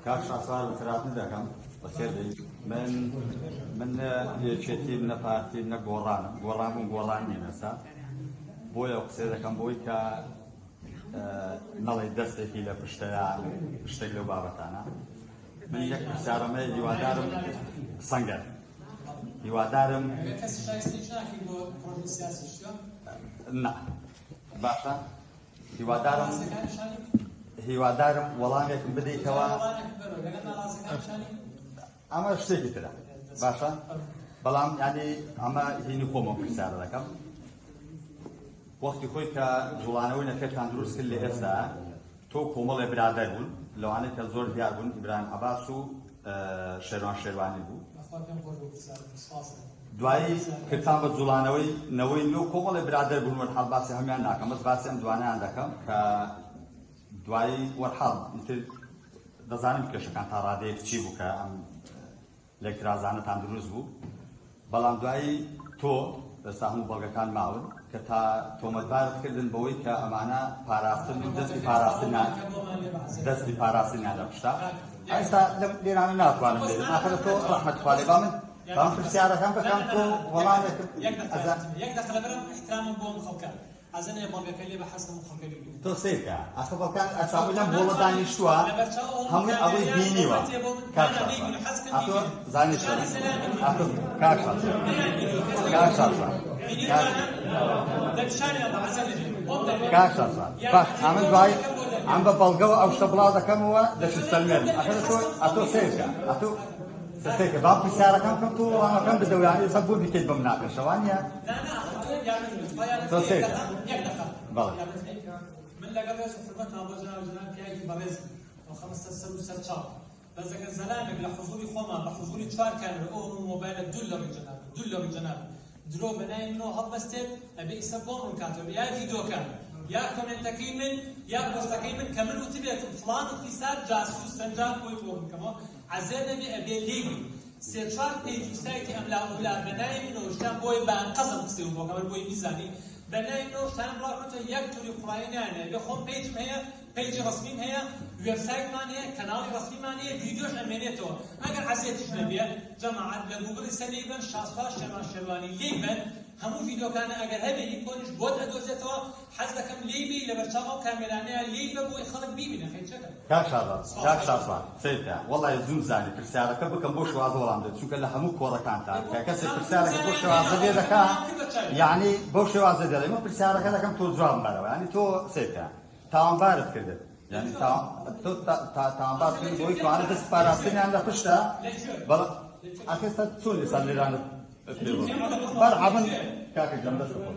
کاش ئاسان خراپی دەکەم بەخێربێی من یەکێتی منە پارتی منە گۆڕان بوون گۆڕان نێنەسا بۆیە قسێ دەکەم بۆی کە نەڵێ دەستێکی لە پشتەیە شتێک لەو بابەتانە من یەک پرسیارەمەیە هیوادارم سەنگەر هیوادارم نه باشە هیوادارم وەڵامێکم بدەیتەوە ئەمە شتێکی ترە باشە بەڵام یعنی ئەمە هینی خۆمە پرسیارە دەکەم وەختی خۆی کە جوڵانەوەی نەکەتان دروست کرد لە ئێستا تۆ کۆمەڵێ برادەر بوون لەوانەیە کە زۆر دیار بوون ئیبراهیم عەباس و شێروان شێروانی بوو دوایی کردان بە جوڵانەوەی نەوەی نۆ کۆمەڵێ برادەر بوون وەرحاڵ باسی هەمیان ناکەم بەس باسی ئەم دوانەیان دەکەم کە دوایی وەرحاڵ ئیتر دەزانم کێشەکان تا ڕادەیەک چی بوو کە ئەم لێکترازانەتان دروست بوو بەڵام دوایی تۆ ئێستا هەموو بەڵگەکان ماون کە تا تۆمەتبارت کردن بەوەی کە ئەمانە پاراستن و دەستی پاراستنیان لە پشتا ئێستا لەم لێرانە ناتوانم لێرم ئاخرە تۆ ڕەحمەت خوا لێ با من پرسیارەکەم بکەم تۆ وەڵامێکم یەک دەخلە بەرم احترامم بۆ خەڵکە ئەزانێ بەڵگەکە لێ بە حەزم خەڵکە تۆ سیرکە ئاخە بەڵکان ئەسابوو لەم بۆڵە دانیشتووە هەمووی ئەوەی بینیوە ئاتۆ زانیشت ئاتۆ کاک شاسان باش ئەمە دوای ئەم بە بەڵگەوە ئەو شتە بڵاو دەکەمەوە دەشت سەلمێن ئەتۆ سیرکە ئەتۆ سەسێکە با پرسیارەکەم کەم تۆ وەڵامەکەم بدەویانی سە بۆ بیکەیت بەم ناقەشەوانیە تۆ سیرکە بەڵێ من لەگەڵ ڕێز و حرمەتان بۆ جناب پیاوێکی بەڕێز خەمەستە سەر و سەرچاو بەس ئەگەر زەلامێک لە حوزوری خۆمان بە حوزوری چوار کامێرە ئەو مۆبایلە دوو لە ڕووی جەناب درۆ بەنای منەوە هەڵبەستێت ئەبێ ئیسە بۆ ڕوون کاتەوە یا ڤیدۆکان یا کۆمنتەکەی من یا پۆستەکەی من کە من وتبێتم فڵان و فیسار جاسوس سەنجاب بۆی بۆ بکەمەوە عەزێ نەبێ ئەبێ لێبی سێ چوار پێیج سایتی ئەم لاولا بەنای منەوە شتان بۆی بانقەزم قسەی بۆ کەمەر بۆی میزانی بەنای منەوە شتان بڵاوکەوتە یەک توری قوڕایی نانێ بێ خۆم پێیجم هەیە پیجی ڕسمیم هەیە وێبسایتمان هەیە کەناڵی ڕسمیمان هەیە ڤیدیۆش ئەمێنێتەوە ئەگەر عەزێتیش نەبێ جەماعەت لە گوگڵی سەر لێبن شاسوا شێروان شێروانی لێبن هەموو ڤیدیۆکانە ئەگەر هەبێ ئیکۆنیش بۆت ئەدۆزێتەوە حەز دەکەم لێبی لە بەرچاو ئەو کامێرانەیە لێبە بۆی خەڵک بیبینە خەیچەکە کاک شاسوان سیرکە وەڵای زوو زانی پرسیارەکە بکەم بۆ شوازە وەڵام دێت چونکە لە هەموو کۆڕەکانتان کە کەسێک پرسیارەکە بۆ شێوازە لێ دەکا یعنی بۆ شێوازە دەڵێ من پرسیارەکە دەکەم تۆ جواب بەرەوە یعنی تۆ سیرکە تاوانبارت کردت یعنی تۆ تاوانبار کردی بۆی توانێت دەست پاراستنیان لە پشتە بەڵام ئەخێستا چۆن لەسەر لێرانت بەرعەبن کاکە جەم دەست بخۆ